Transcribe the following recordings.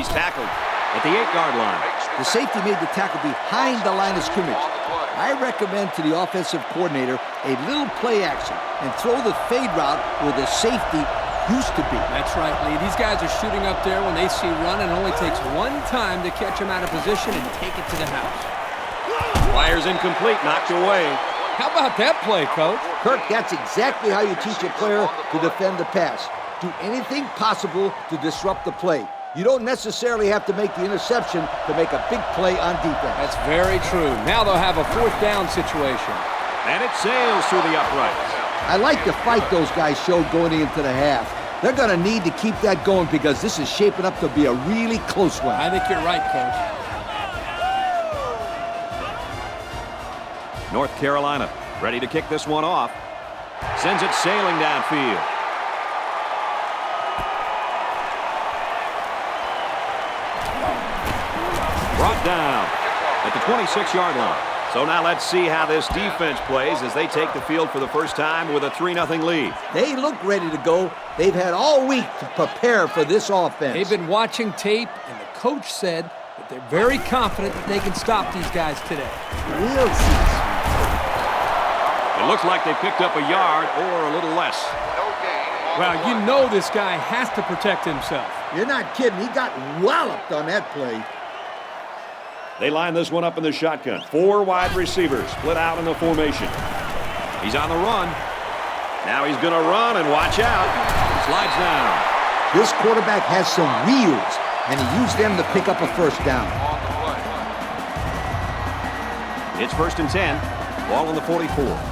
He's tackled at the 8-yard line. The safety made the tackle behind the line of scrimmage. I recommend to the offensive coordinator a little play action and throw the fade route where the safety used to be. That's right, Lee. These guys are shooting up there when they see run, and it only takes one time to catch them out of position and take it to the house. Fires incomplete, knocked away. How about that play, Coach? Kirk, that's exactly how you teach a player to defend the pass. Do anything possible to disrupt the play. You don't necessarily have to make the interception to make a big play on defense. That's very true. Now they'll have a 4th down situation. And it sails through the uprights. I like the fight those guys showed going into the half. They're going to need to keep that going because this is shaping up to be a really close one. I think you're right, Coach. North Carolina ready to kick this one off. Sends it sailing downfield. Brought down at the 26-yard line. So now let's see how this defense plays as they take the field for the first time with a 3-0 lead. They look ready to go. They've had all week to prepare for this offense. They've been watching tape, and the coach said that they're very confident that they can stop these guys today. We'll see. It looks like they picked up a yard or a little less. Well, you know this guy has to protect himself. You're not kidding. He got walloped on that play. They line this one up in the shotgun. 4 wide receivers split out in the formation. He's on the run. Now he's going to run and watch out. Slides down. This quarterback has some wheels, and he used them to pick up a first down. It's 1st and 10. Ball on the 44.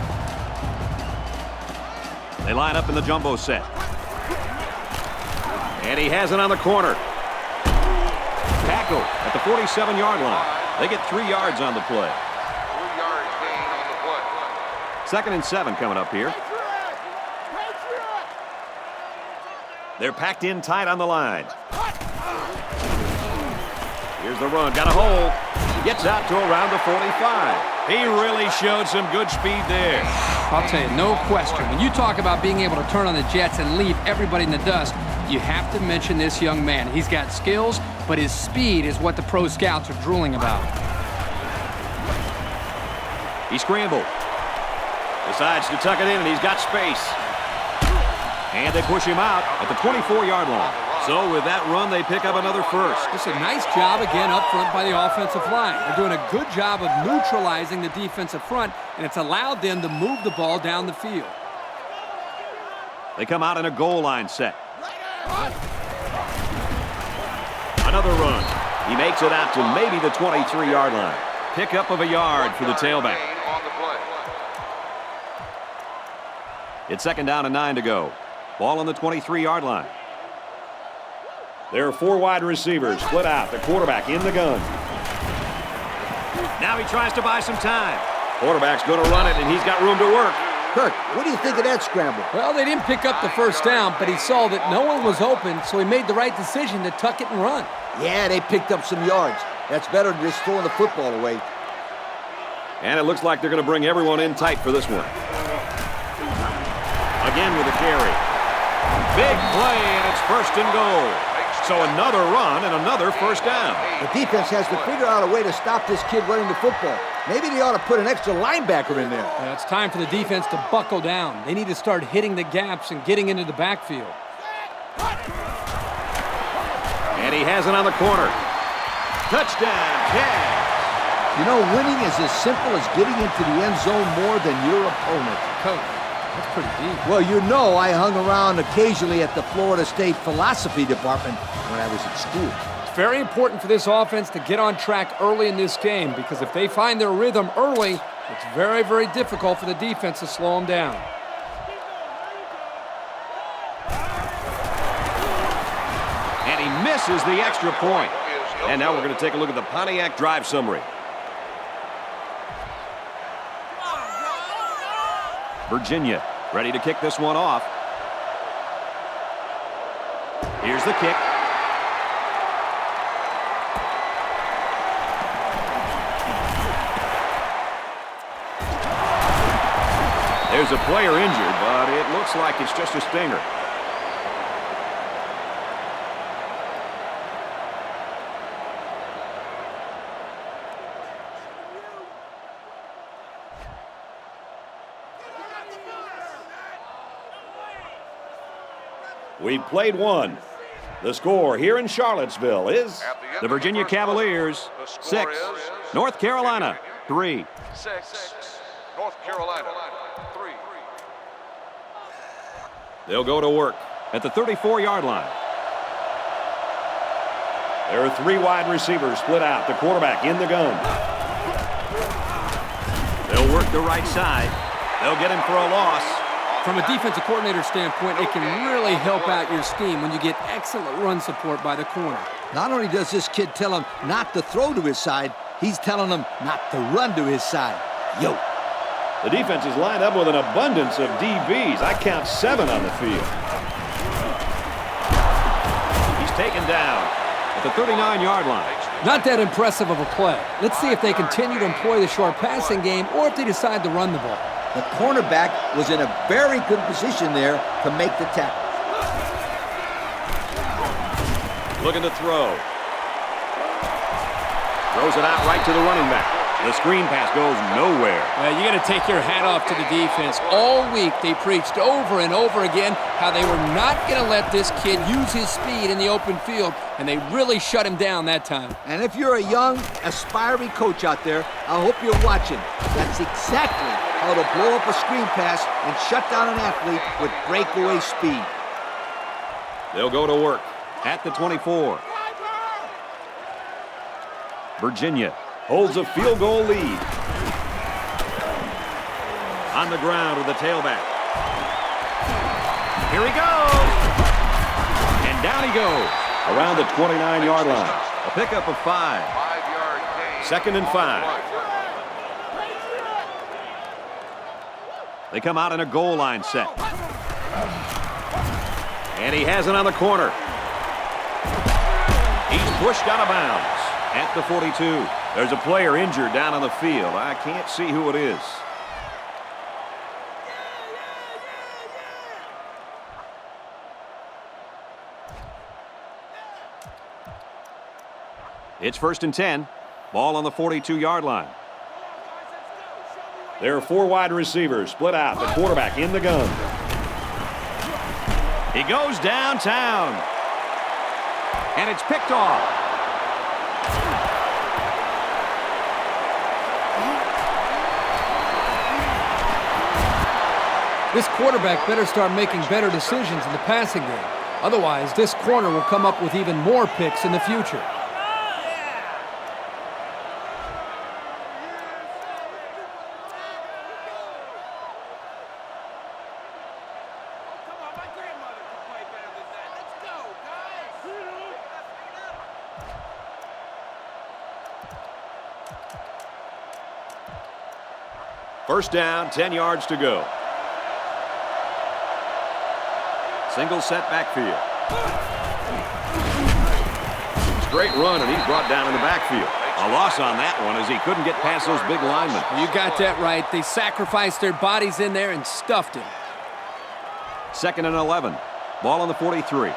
They line up in the jumbo set. And he has it on the corner. Tackle at the 47-yard line. They get 3 yards on the play. 3 yards gain on the play. 2nd and 7 coming up here. They're packed in tight on the line. Here's the run. Got a hole. Gets out to around the 45. He really showed some good speed there. I'll tell you, no question. When you talk about being able to turn on the jets and leave everybody in the dust, you have to mention this young man. He's got skills, but his speed is what the pro scouts are drooling about. He scrambled. Decides to tuck it in, and he's got space. And they push him out at the 24-yard line. So with that run, they pick up another first. It's a nice job again up front by the offensive line. They're doing a good job of neutralizing the defensive front, and it's allowed them to move the ball down the field. They come out in a goal line set. Another run. He makes it out to maybe the 23-yard line. Pickup of a yard for the tailback. It's 2nd down and 9 to go. Ball on the 23-yard line. There are 4 wide receivers split out. The quarterback in the gun. Now he tries to buy some time. Quarterback's going to run it, and he's got room to work. Kirk, what do you think of that scramble? Well, they didn't pick up the first down, but he saw that no one was open, so he made the right decision to tuck it and run. Yeah, they picked up some yards. That's better than just throwing the football away. And it looks like they're going to bring everyone in tight for this one. Again with a carry. Big play, and it's 1st and goal. So another run and another first down. The defense has to figure out a way to stop this kid running the football. Maybe they ought to put an extra linebacker in there. Yeah, it's time for the defense to buckle down. They need to start hitting the gaps and getting into the backfield. And he has it on the corner. Touchdown, Cavs. You know, winning is as simple as getting into the end zone more than your opponent. Coach, that's pretty deep. Well, you know I hung around occasionally at the Florida State philosophy department when I was at school. It's very important for this offense to get on track early in this game because if they find their rhythm early, it's very, very difficult for the defense to slow them down. And he misses the extra point. And now we're going to take a look at the Pontiac drive summary. Virginia ready to kick this one off. Here's the kick. There's a player injured, but it looks like it's just a stinger. We've played one. The score here in Charlottesville is the Virginia Cavaliers 6, North Carolina 3. 6, North Carolina 3. They'll go to work at the 34-yard line. There are 3 wide receivers split out. The quarterback in the gun. They'll work the right side. They'll get him for a loss. From a defensive coordinator standpoint, it can really help out your scheme when you get excellent run support by the corner. Not only does this kid tell him not to throw to his side, he's telling him not to run to his side. Yo. The defense is lined up with an abundance of DBs. I count 7 on the field. He's taken down at the 39-yard line. Not that impressive of a play. Let's see if they continue to employ the short passing game or if they decide to run the ball. The cornerback was in a very good position there to make the tackle. Looking to throw. Throws it out right to the running back. The screen pass goes nowhere. Well, you got to take your hat off to the defense. All week they preached over and over again how they were not going to let this kid use his speed in the open field, and they really shut him down that time. And if you're a young, aspiring coach out there, I hope you're watching. That's exactly how to blow up a screen pass and shut down an athlete with breakaway speed. They'll go to work at the 24. Virginia holds a field goal lead. On the ground with the tailback. Here he goes. And down he goes. Around the 29-yard line. A pickup of 5. 5-yard gain. 2nd and 5. They come out in a goal line set. And he has it on the corner. He's pushed out of bounds at the 42. There's a player injured down on the field. I can't see who it is. It's 1st and 10. Ball on the 42-yard line. There are 4 wide receivers split out. The quarterback in the gun. He goes downtown. And it's picked off. This quarterback better start making better decisions in the passing game. Otherwise, this corner will come up with even more picks in the future. First down, 10 yards to go. Single set backfield. Straight run, and he's brought down in the backfield. A loss on that one as he couldn't get past those big linemen. You got that right. They sacrificed their bodies in there and stuffed him. 2nd and 11. Ball on the 43.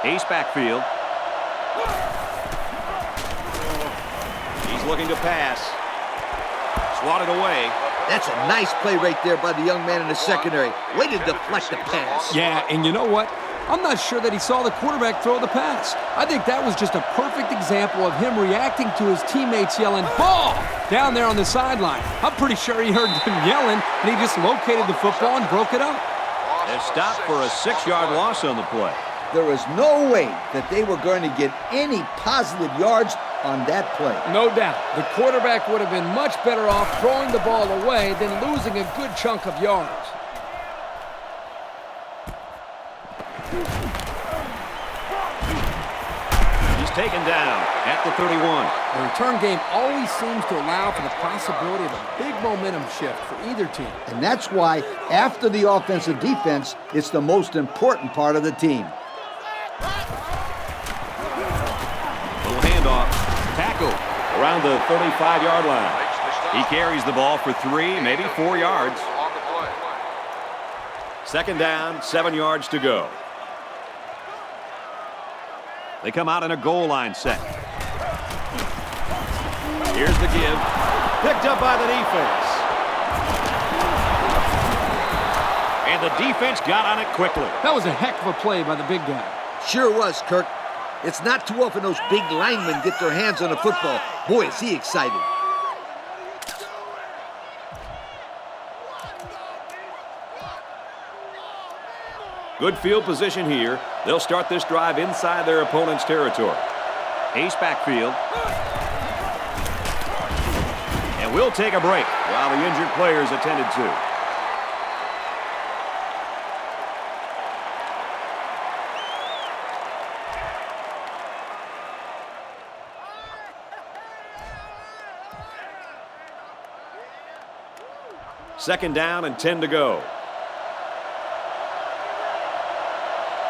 Ace backfield. He's looking to pass. Swatted away. That's a nice play right there by the young man in the secondary. Way to deflect the pass. Yeah, and you know what? I'm not sure that he saw the quarterback throw the pass. I think that was just a perfect example of him reacting to his teammates yelling, "Ball!" down there on the sideline. I'm pretty sure he heard them yelling, and he just located the football and broke it up. They stopped for a 6-yard loss on the play. There was no way that they were going to get any positive yards on that play. No doubt. The quarterback would have been much better off throwing the ball away than losing a good chunk of yards. He's taken down at the 31. The return game always seems to allow for the possibility of a big momentum shift for either team. And that's why, after the offensive defense, it's the most important part of the team. Little handoff. Tackle around the 35-yard line. He carries the ball for 3, maybe 4 yards. 2nd down, 7 yards to go. They come out in a goal line set. Here's the give. Picked up by the defense. And the defense got on it quickly. That was a heck of a play by the big guy. Sure was, Kirk. It's not too often those big linemen get their hands on the football. Boy, is he excited. Good field position here. They'll start this drive inside their opponent's territory. Ace backfield. And we'll take a break while the injured players attended to. Second down and 10 to go.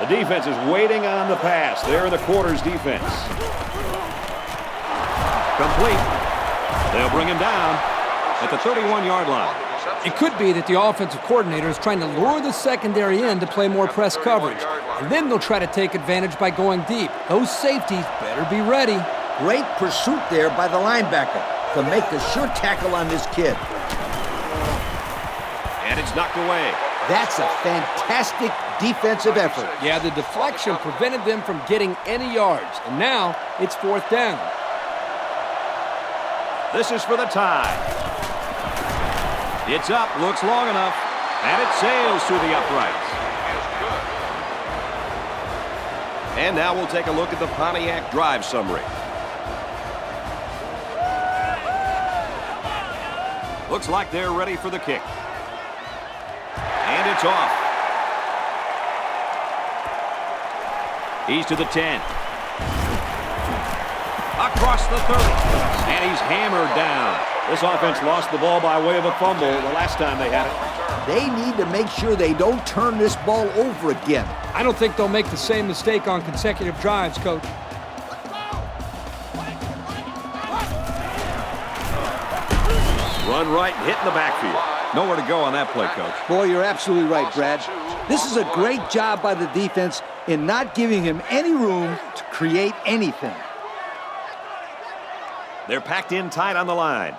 The defense is waiting on the pass. They're in the quarters defense. Complete. They'll bring him down at the 31-yard line. It could be that the offensive coordinator is trying to lure the secondary in to play more press coverage. And then they'll try to take advantage by going deep. Those safeties better be ready. Great pursuit there by the linebacker to make the sure tackle on this kid. And it's knocked away. That's a fantastic defensive effort. Yeah, the deflection prevented them from getting any yards. And now it's fourth down. This is for the tie. It's up, looks long enough, and it sails through the uprights. And now we'll take a look at the Pontiac drive summary. Looks like they're ready for the kick. And it's off. He's to the 10. Across the 30. And he's hammered down. This offense lost the ball by way of a fumble the last time they had it. They need to make sure they don't turn this ball over again. I don't think they'll make the same mistake on consecutive drives, Coach. Run right and hit in the backfield. Nowhere to go on that play, Coach. Boy, you're absolutely right, Brad. This is a great job by the defense in not giving him any room to create anything. They're packed in tight on the line.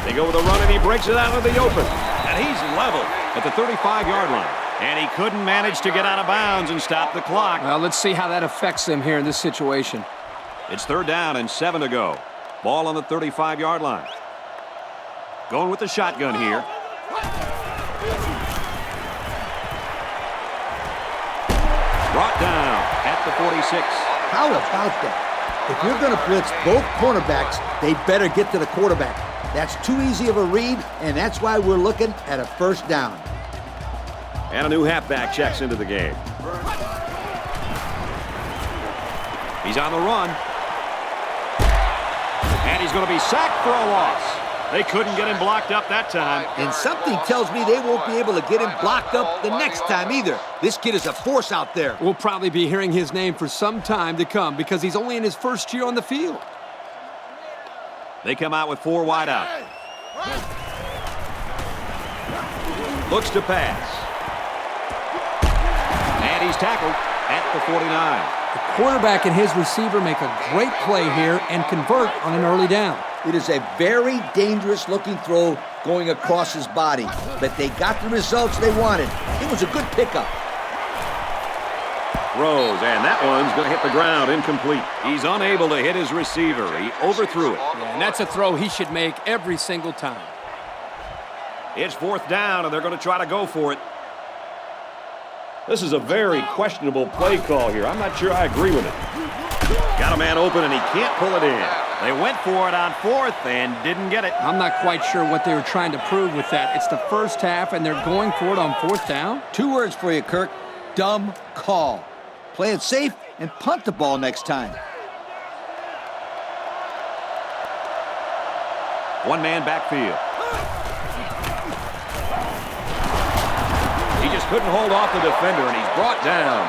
They go with a run, and he breaks it out of the open. And he's level at the 35-yard line. And he couldn't manage to get out of bounds and stop the clock. Well, let's see how that affects them here in this situation. It's third down and 7 to go. Ball on the 35-yard line. Going with the shotgun here. Brought down at the 46. How about that? If you're going to blitz both cornerbacks, they better get to the quarterback. That's too easy of a read, and that's why we're looking at a first down. And a new halfback checks into the game. He's on the run. And he's going to be sacked for a loss. They couldn't get him blocked up that time. And something tells me they won't be able to get him blocked up the next time either. This kid is a force out there. We'll probably be hearing his name for some time to come because he's only in his first year on the field. They come out with 4 wide out. Looks to pass. And he's tackled at the 49. The quarterback and his receiver make a great play here and convert on an early down. It is a very dangerous-looking throw going across his body, but they got the results they wanted. It was a good pickup. Throws, and that one's going to hit the ground, incomplete. He's unable to hit his receiver. He overthrew it. Yeah, and that's a throw he should make every single time. It's fourth down, and they're going to try to go for it. This is a very questionable play call here. I'm not sure I agree with it. Got a man open, and he can't pull it in. They went for it on fourth and didn't get it. I'm not quite sure what they were trying to prove with that. It's the first half, and they're going for it on fourth down? 2 words for you, Kirk. Dumb call. Play it safe and punt the ball next time. One-man backfield. He just couldn't hold off the defender, and he's brought down.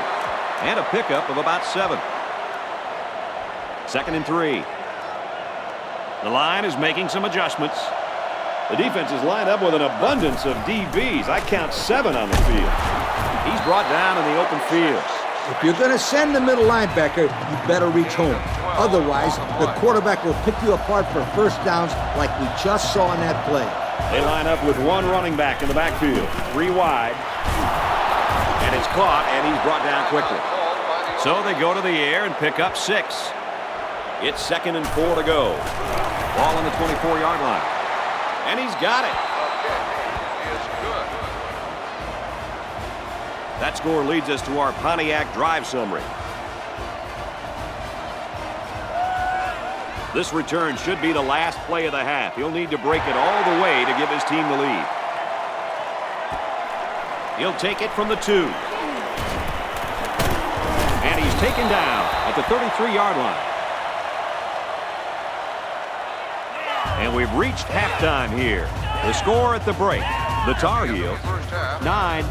And a pickup of about 7. 2nd and 3. The line is making some adjustments. The defense is lined up with an abundance of DBs. I count 7 on the field. He's brought down in the open field. If you're going to send the middle linebacker, you better reach home. Otherwise, the quarterback will pick you apart for first downs like we just saw in that play. They line up with one running back in the backfield. 3 wide. And it's caught, and he's brought down quickly. So they go to the air and pick up 6. It's 2nd and 4 to go. Ball on the 24-yard line. And he's got it. That score leads us to our Pontiac drive summary. This return should be the last play of the half. He'll need to break it all the way to give his team the lead. He'll take it from the 2. And he's taken down at the 33-yard line. And we've reached halftime here. The score at the break, the Tar Heels 9,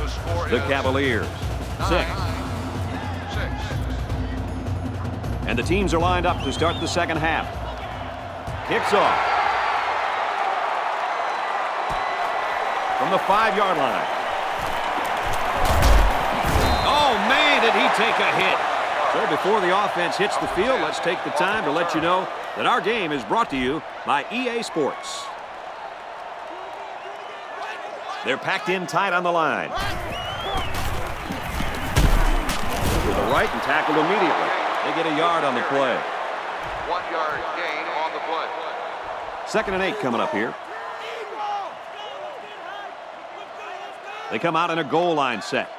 the Cavaliers 6. And the teams are lined up to start the second half. Kicks off from the 5-yard line. Oh, man, did he take a hit. So before the offense hits the field, let's take the time to let you know that our game is brought to you by EA Sports. They're packed in tight on the line. To the right and tackled immediately. They get a yard on the play. 1-yard gain on the play. 2nd and 8 coming up here. They come out in a goal line set.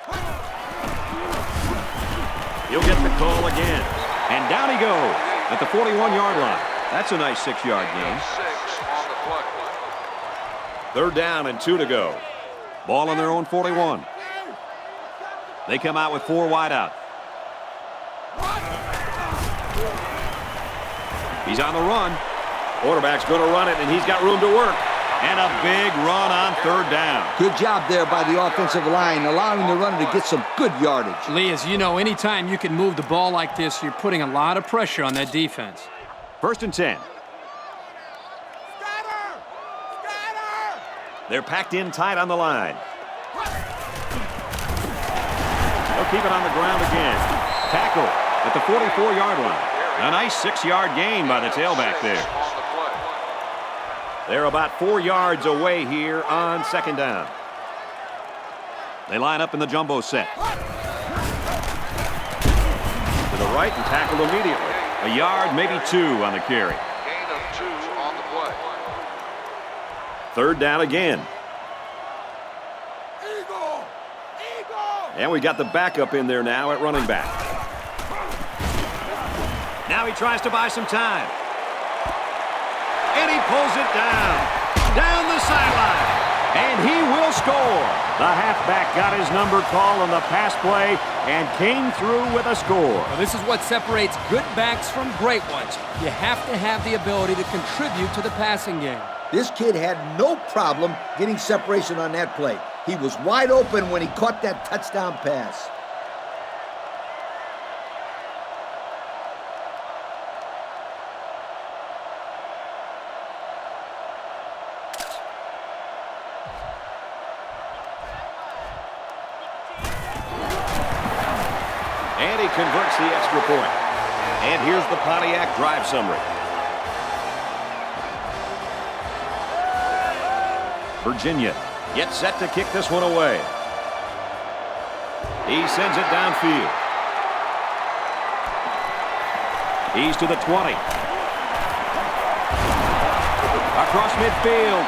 He'll get the call again. And down he goes at the 41-yard line. That's a nice 6-yard gain. 6 on the play. 3rd down and 2 to go. Ball on their own 41. They come out with 4 wide out. He's on the run. Quarterback's going to run it, and he's got room to work. And a big run on 3rd down. Good job there by the offensive line, allowing the runner to get some good yardage. Lee, as you know, anytime you can move the ball like this, you're putting a lot of pressure on that defense. 1st and 10. They're packed in tight on the line. They'll keep it on the ground again. Tackle at the 44-yard line. A nice 6-yard gain by the tailback there. They're about 4 yards away here on 2nd down. They line up in the jumbo set. To the right and tackled immediately. A yard, maybe 2 on the carry. Gain of 2 on the play. 3rd down again. And we got the backup in there now at running back. Now he tries to buy some time. And he pulls it down the sideline. And he will score. The halfback got his number called on the pass play and came through with a score. Well, this is what separates good backs from great ones. You have to have the ability to contribute to the passing game. This kid had no problem getting separation on that play. He was wide open when he caught that touchdown pass. And he converts the extra point. And here's the Pontiac drive summary. Virginia gets set to kick this one away. He sends it downfield. He's to the 20. Across midfield.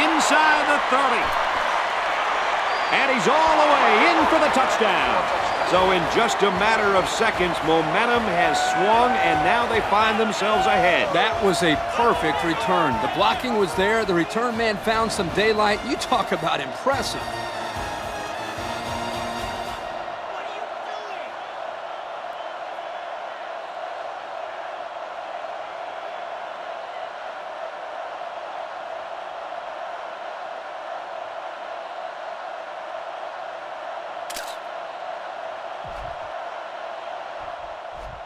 Inside the 30. And he's all the way in for the touchdown. So in just a matter of seconds, momentum has swung, and now they find themselves ahead. That was a perfect return. The blocking was there. The return man found some daylight. You talk about impressive.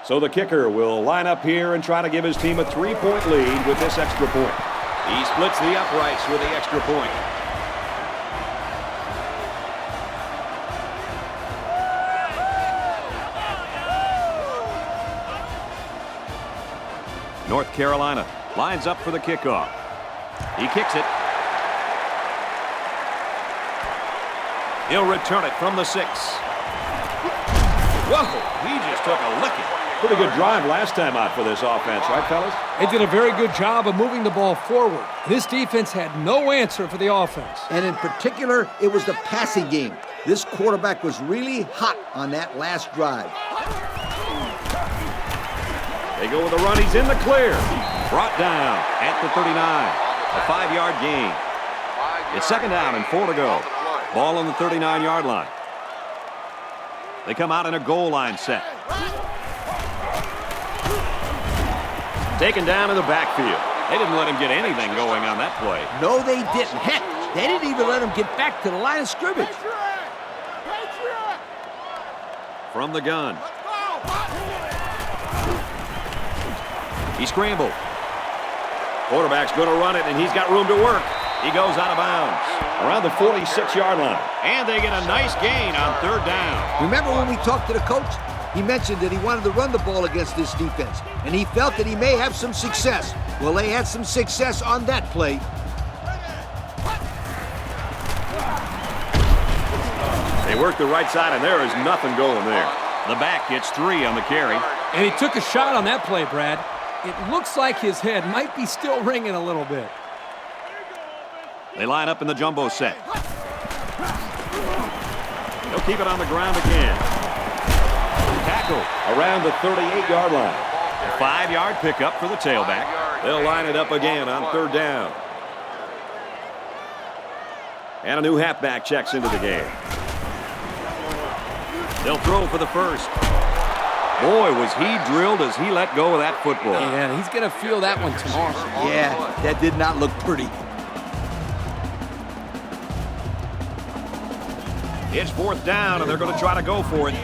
So the kicker will line up here and try to give his team a 3-point lead with this extra point. He splits the uprights with the extra point. North Carolina lines up for the kickoff. He kicks it. He'll return it from the 6. Whoa, he just took a licking. Pretty good drive last time out for this offense, right, fellas? They did a very good job of moving the ball forward. This defense had no answer for the offense. And in particular, it was the passing game. This quarterback was really hot on that last drive. They go with the run. He's in the clear. Brought down at the 39. A 5-yard gain. It's second down and 4 to go. Ball on the 39-yard line. They come out in a goal line set. Taken down in the backfield. They didn't let him get anything going on that play. No, they didn't. Heck, they didn't even let him get back to the line of scrimmage. From the gun. He scrambled. Quarterback's going to run it, and he's got room to work. He goes out of bounds around the 46-yard line. And they get a nice gain on third down. Remember when we talked to the coach? He mentioned that he wanted to run the ball against this defense, and he felt that he may have some success. Well, they had some success on that play. They work the right side, and there is nothing going there. The back gets 3 on the carry. And he took a shot on that play, Brad. It looks like his head might be still ringing a little bit. They line up in the jumbo set. He'll keep it on the ground again. Tackle around the 38-yard line. A 5-yard pickup for the tailback. They'll line it up again on third down. And a new halfback checks into the game. They'll throw for the first. Boy, was he drilled as he let go of that football. Yeah, he's going to feel that one tomorrow. Yeah, that did not look pretty. It's fourth down, and they're going to try to go for it.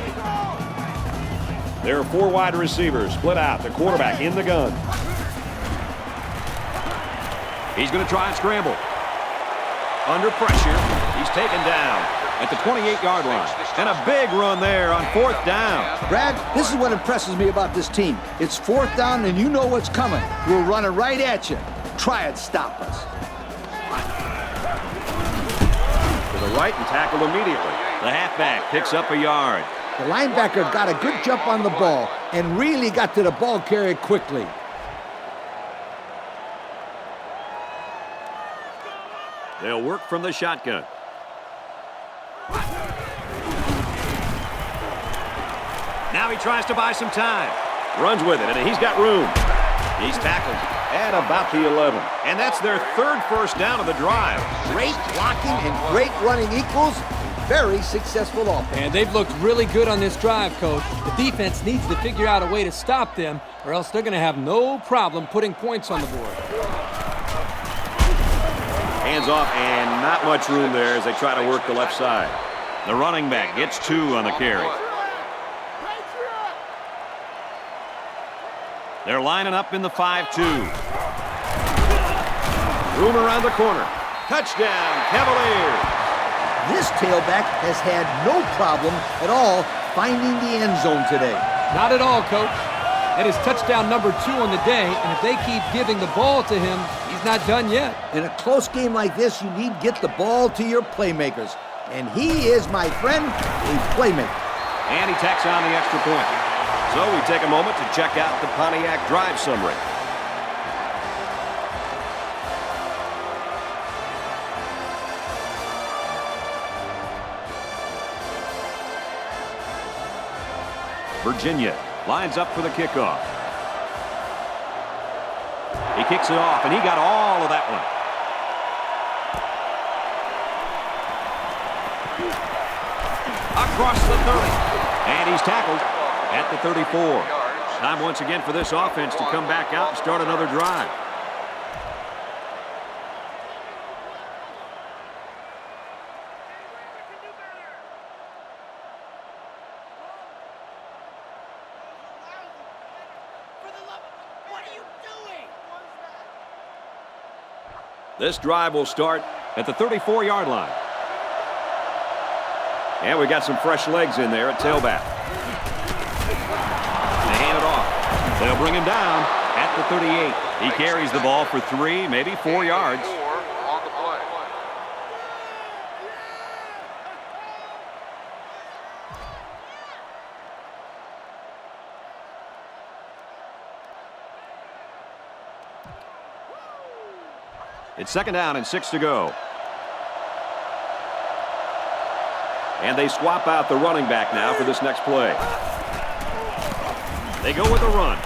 There are 4 wide receivers split out. The quarterback in the gun. He's going to try and scramble. Under pressure. He's taken down at the 28-yard line. And a big run there on fourth down. Brad, this is what impresses me about this team. It's fourth down, and you know what's coming. We'll run it right at you. Try and stop us. To the right and tackled immediately. The halfback picks up a yard. The linebacker got a good jump on the ball and really got to the ball carrier quickly. They'll work from the shotgun. Now he tries to buy some time. Runs with it, and he's got room. He's tackled at about the 11. And that's their 3rd first down of the drive. Great blocking and great running equals very successful offense. And they've looked really good on this drive, Coach. The defense needs to figure out a way to stop them, or else they're going to have no problem putting points on the board. Hands off, and not much room there as they try to work the left side. The running back gets 2 on the carry. They're lining up in the 5-2. Room around the corner. Touchdown, Cavaliers. This tailback has had no problem at all finding the end zone today. Not at all, Coach. That is touchdown number 2 on the day, and if they keep giving the ball to him, he's not done yet. In a close game like this, you need to get the ball to your playmakers. And he is, my friend, a playmaker. And he tacks on the extra point. So we take a moment to check out the Pontiac drive summary. Virginia lines up for the kickoff. He kicks it off, and he got all of that one. Across the 30. And he's tackled at the 34. Time once again for this offense to come back out and start another drive. This drive will start at the 34-yard line. And we got some fresh legs in there at tailback. They hand it off. They'll bring him down at the 38. He carries the ball for 3, maybe 4 yards. It's 2nd down and 6 to go. And they swap out the running back now for this next play. They go with a run.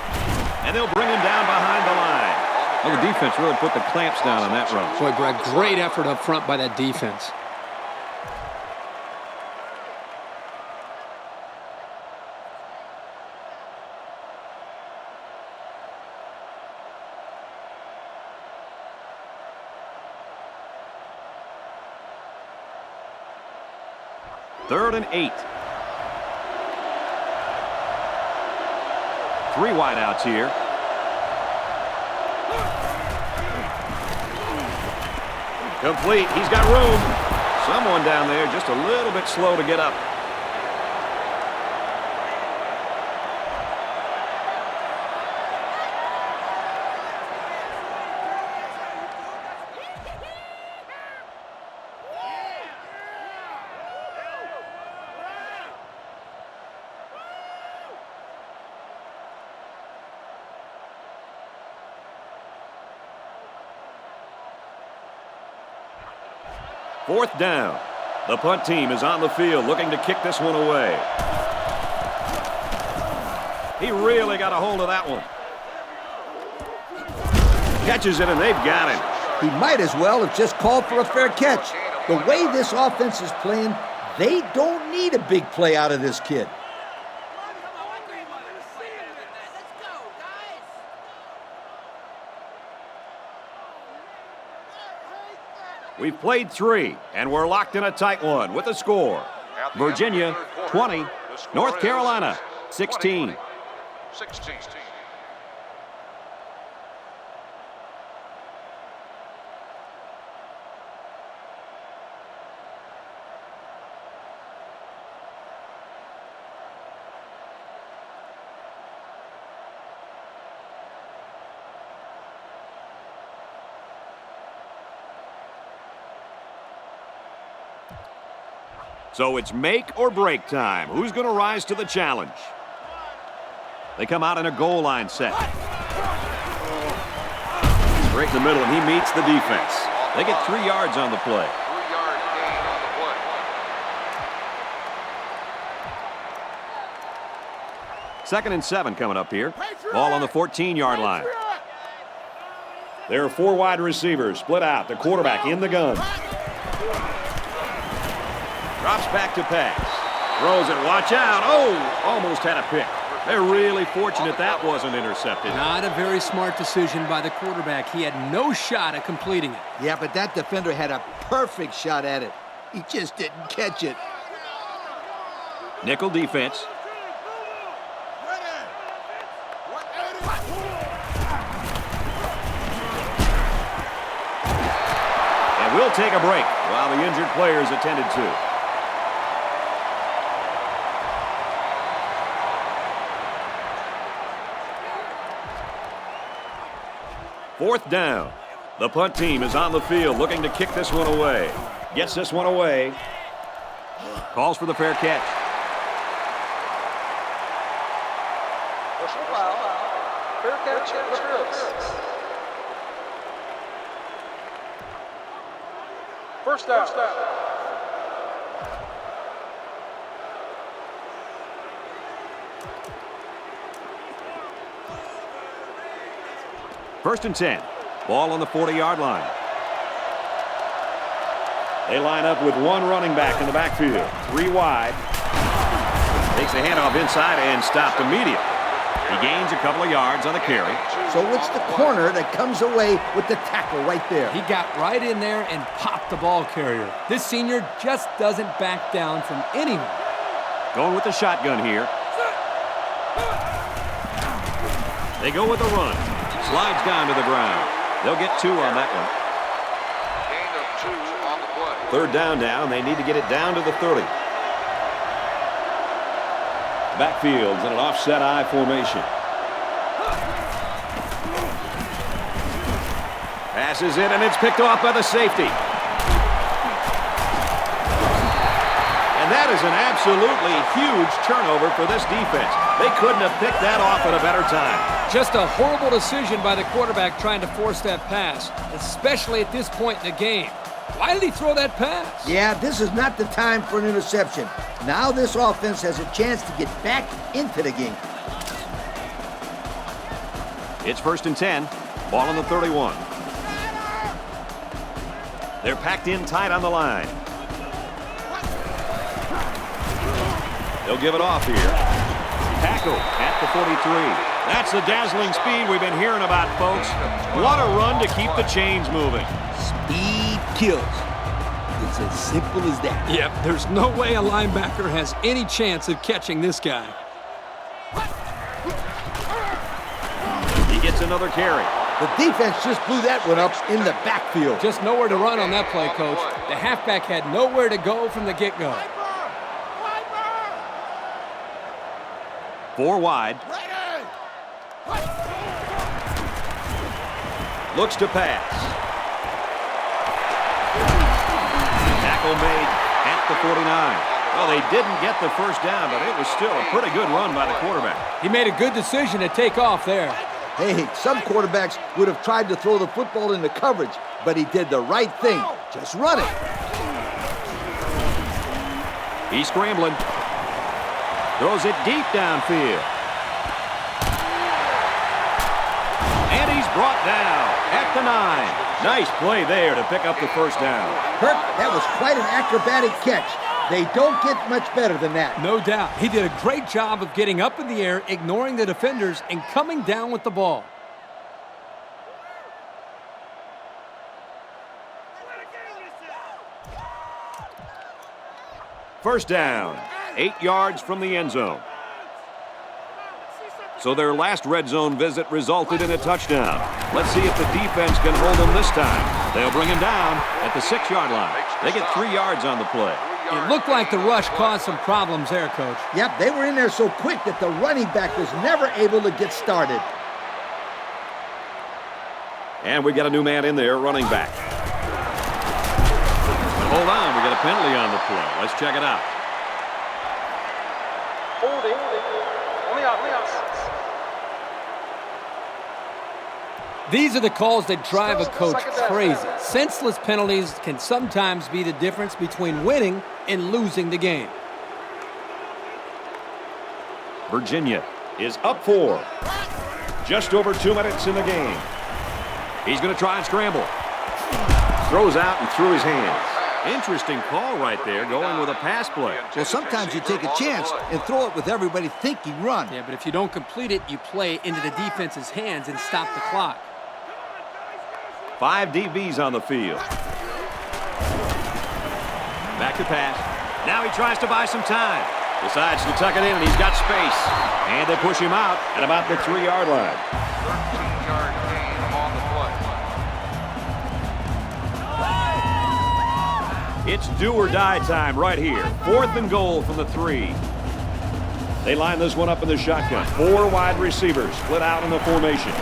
And they'll bring him down behind the line. Well, the defense really put the clamps down on that run. Boy, Brad, great effort up front by that defense. Third and 8. 3 wideouts here. Complete. He's got room. Someone down there just a little bit slow to get up. Fourth down. The punt team is on the field looking to kick this one away. He really got a hold of that one. Catches it, and they've got him. He might as well have just called for a fair catch. The way this offense is playing, they don't need a big play out of this kid. We've played 3, and we're locked in a tight one with the score. Virginia, 20. North Carolina, 16. 16. So it's make or break time. Who's going to rise to the challenge? They come out in a goal line set. Straight in the middle, and he meets the defense. They get 3 yards on the play. 3-yard gain on the play. Second and 7 coming up here. Ball on the 14-yard line. There are 4 wide receivers split out. The quarterback in the gun. Drops back to pass. Throws it. Watch out. Oh, almost had a pick. They're really fortunate that wasn't intercepted. Not a very smart decision by the quarterback. He had no shot at completing it. Yeah, but that defender had a perfect shot at it. He just didn't catch it. Nickel defense. And we'll take a break while the injured player is attended to. Fourth down. The punt team is on the field looking to kick this one away. Gets this one away. Calls for the fair catch. Fair catch, First down. First and 10. Ball on the 40-yard line. They line up with 1 running back in the backfield. 3 wide. Takes the handoff inside and stopped immediately. He gains a couple of yards on the carry. So it's the corner that comes away with the tackle right there. He got right in there and popped the ball carrier. This senior just doesn't back down from anyone. Going with the shotgun here. They go with the run. Slides down to the ground. They'll get 2 on that one. Gain of 2 on the play. Third down now, and they need to get it down to the 30. Backfield's in an offset I formation. Passes it, and it's picked off by the safety. And that is an absolutely huge turnover for this defense. They couldn't have picked that off at a better time. Just a horrible decision by the quarterback trying to force that pass, especially at this point in the game. Why did he throw that pass? Yeah, this is not the time for an interception. Now this offense has a chance to get back into the game. It's 1st and 10. Ball on the 31. They're packed in tight on the line. They'll give it off here. Tackle at the 43. That's the dazzling speed we've been hearing about, folks. What a run to keep the chains moving. Speed kills. It's as simple as that. Yep, there's no way a linebacker has any chance of catching this guy. He gets another carry. The defense just blew that one up in the backfield. Just nowhere to run on that play, Coach. The halfback had nowhere to go from the get-go. 4 wide. Looks to pass. Tackle made at the 49. Well, they didn't get the first down, but it was still a pretty good run by the quarterback. He made a good decision to take off there. Hey, some quarterbacks would have tried to throw the football into coverage, but he did the right thing. Just run it. He's scrambling. Throws it deep downfield. And he's brought down at the 9. Nice play there to pick up the first down. Kirk, that was quite an acrobatic catch. They don't get much better than that. No doubt. He did a great job of getting up in the air, ignoring the defenders, and coming down with the ball. First down, 8 yards from the end zone. So their last red zone visit resulted in a touchdown. Let's see if the defense can hold them this time. They'll bring him down at the 6-yard line. They get 3 yards on the play. It looked like the rush caused some problems there, Coach. Yep, they were in there so quick that the running back was never able to get started. And we got a new man in there, running back. But hold on, we got a penalty on the play. Let's check it out. Holding. Only on 6. These are the calls that drive a coach crazy. Senseless penalties can sometimes be the difference between winning and losing the game. Virginia is up 4. Just over 2 minutes in the game. He's going to try and scramble. Throws out and through his hands. Interesting call right there, going with a pass play. Well, sometimes you take a chance and throw it with everybody thinking run. Yeah, but if you don't complete it, you play into the defense's hands and stop the clock. 5 DBs on the field. Back to pass. Now he tries to buy some time. Decides to tuck it in, and he's got space. And they push him out at about the 3-yard line. 13-yard gain on the play. It's do or die time right here. 4th and goal from the 3. They line this one up in the shotgun. 4 wide receivers split out in the formation.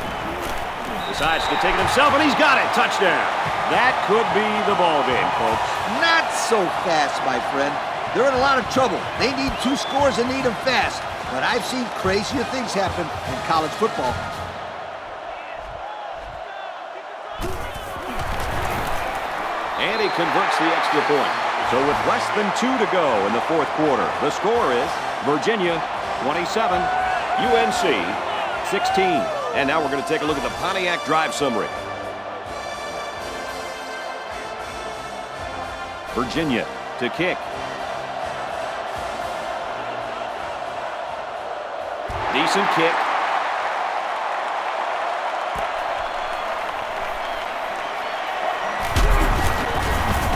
Decides to take it himself, and he's got it. Touchdown. That could be the ball game, folks. Not so fast, my friend. They're in a lot of trouble. They need 2 scores and need them fast. But I've seen crazier things happen in college football. And he converts the extra point. So with less than 2 to go in the 4th quarter, the score is Virginia 27, UNC 16. And now we're going to take a look at the Pontiac drive summary. Virginia to kick. Decent kick.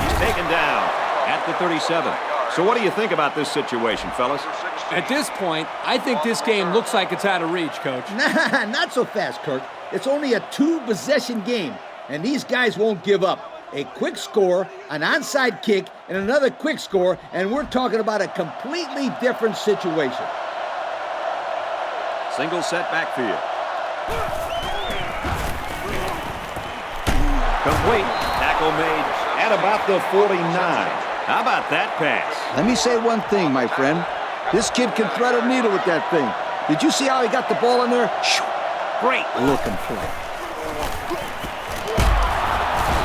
He's taken down at the 37. So what do you think about this situation, fellas? At this point, I think this game looks like it's out of reach, Coach. Nah, not so fast, Kirk. It's only a 2-possession game, and these guys won't give up. A quick score, an onside kick, and another quick score, and we're talking about a completely different situation. Single set backfield. Complete. Tackle made at about the 49. How about that pass? Let me say one thing, my friend. This kid can thread a needle with that thing. Did you see how he got the ball in there? Great looking play.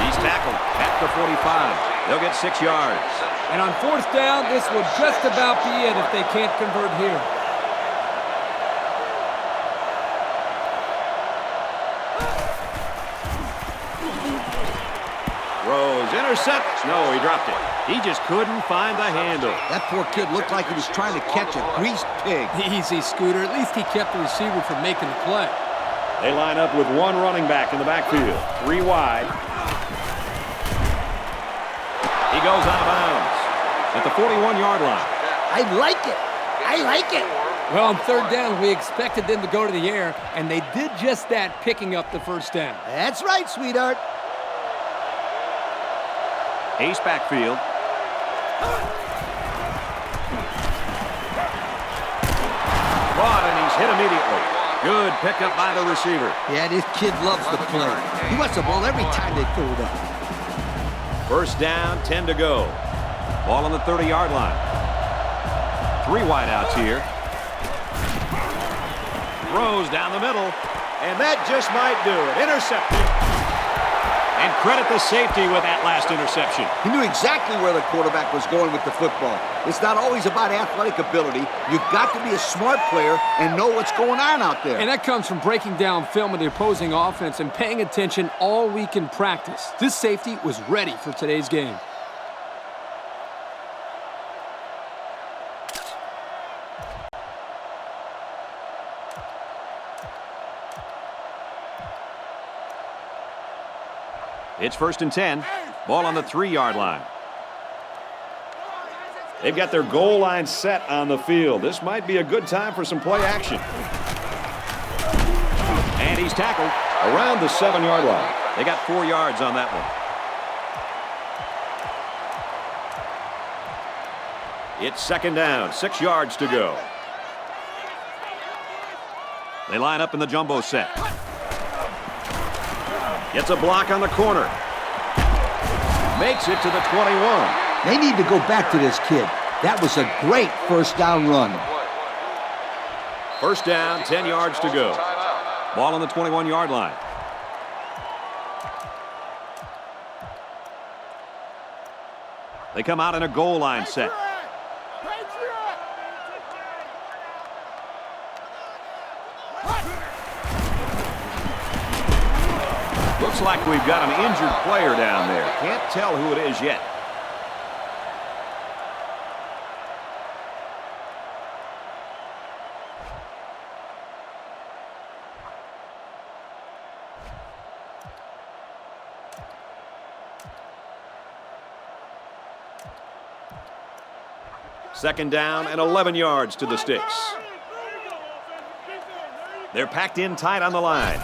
He's tackled at the 45. They'll get 6 yards. And on 4th down, this will just about be it if they can't convert here. Rose intercepts. No, he dropped it. He just couldn't find the handle. That poor kid looked like he was trying to catch a greased pig. Easy, Scooter. At least he kept the receiver from making the play. They line up with 1 running back in the backfield. 3 wide. He goes out of bounds at the 41-yard line. I like it. I like it. Well, on 3rd down, we expected them to go to the air, and they did just that, picking up the 1st down. That's right, sweetheart. Ace backfield. Caught, and he's hit immediately. Good pickup by the receiver. Yeah, this kid loves the play. He wants the ball every time they throw it up. 1st down, 10 to go. Ball on the 30-yard line. 3 wideouts here. Throws down the middle, and that just might do it. Intercepted. And credit the safety with that last interception. He knew exactly where the quarterback was going with the football. It's not always about athletic ability. You've got to be a smart player and know what's going on out there. And that comes from breaking down film of the opposing offense and paying attention all week in practice. This safety was ready for today's game. It's 1st and 10. Ball on the 3-yard line. They've got their goal line set on the field. This might be a good time for some play action. And he's tackled around the 7-yard line. They got 4 yards on that one. It's 2nd down, 6 yards to go. They line up in the jumbo set. Gets a block on the corner. Makes it to the 21. They need to go back to this kid. That was a great 1st down run. 1st down, 10 yards to go. Ball on the 21-yard line. They come out in a goal line set. Looks like we've got an injured player down there. Can't tell who it is yet. Second down and 11 yards to the sticks. They're packed in tight on the line.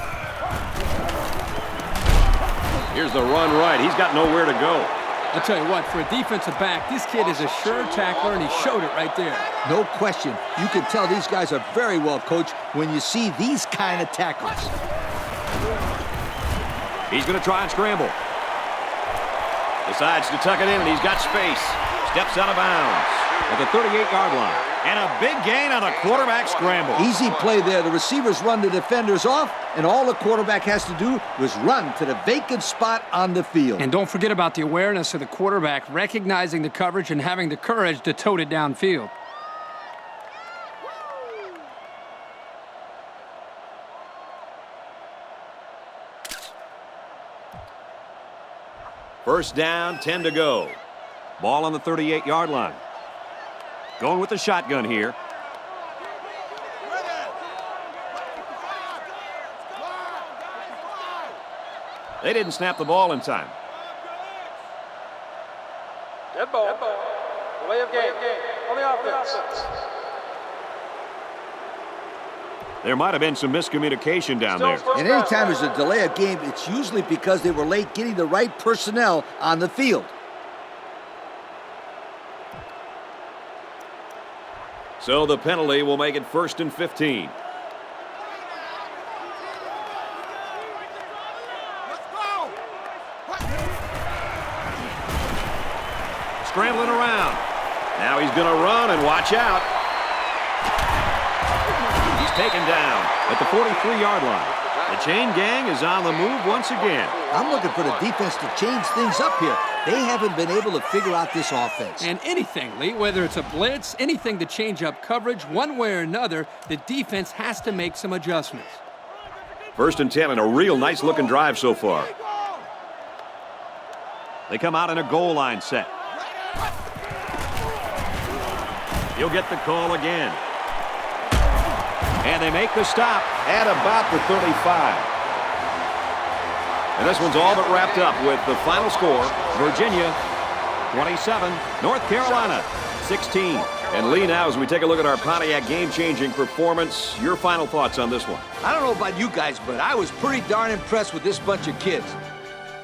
Here's the run right. He's got nowhere to go. I'll tell you what, for a defensive back, this kid is a sure tackler, and he showed it right there. No question. You can tell these guys are very well coached when you see these kind of tackles. He's going to try and scramble. Decides to tuck it in, and he's got space. Steps out of bounds at the 38-yard line. And a big gain on a quarterback scramble. Easy play there. The receivers run the defenders off, and all the quarterback has to do was run to the vacant spot on the field. And don't forget about the awareness of the quarterback, recognizing the coverage and having the courage to tote it downfield. First down, 10 to go. Ball on the 38-yard line. Going with the shotgun here. They didn't snap the ball in time. Dead ball. Delay of game. On the offense. There might have been some miscommunication down there. And anytime there's a delay of game, it's usually because they were late getting the right personnel on the field. So the penalty will make it 1st and 15. Scrambling around. Now he's going to run and watch out. He's taken down at the 43-yard line. The chain gang is on the move once again. I'm looking for the defense to change things up here. They haven't been able to figure out this offense. And anything, Lee, whether it's a blitz, anything to change up coverage, one way or another, the defense has to make some adjustments. 1st and 10 and a real nice-looking drive so far. They come out in a goal line set. He'll get the call again. And they make the stop at about the 35. And this one's all but wrapped up with the final score. Virginia 27, North Carolina 16. And Lee, now as we take a look at our Pontiac game-changing performance, your final thoughts on this one? I don't know about you guys, but I was pretty darn impressed with this bunch of kids.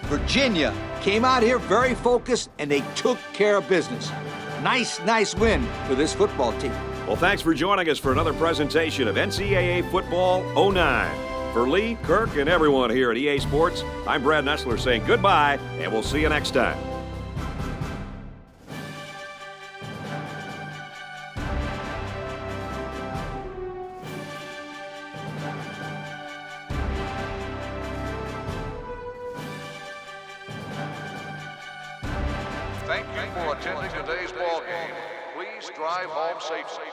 Virginia came out here very focused, and they took care of business. Nice win for this football team. Well, thanks for joining us for another presentation of NCAA Football 09. For Lee, Kirk, and everyone here at EA Sports, I'm Brad Nessler saying goodbye, and we'll see you next time. Thank you for attending today's ball game. Please drive home safely.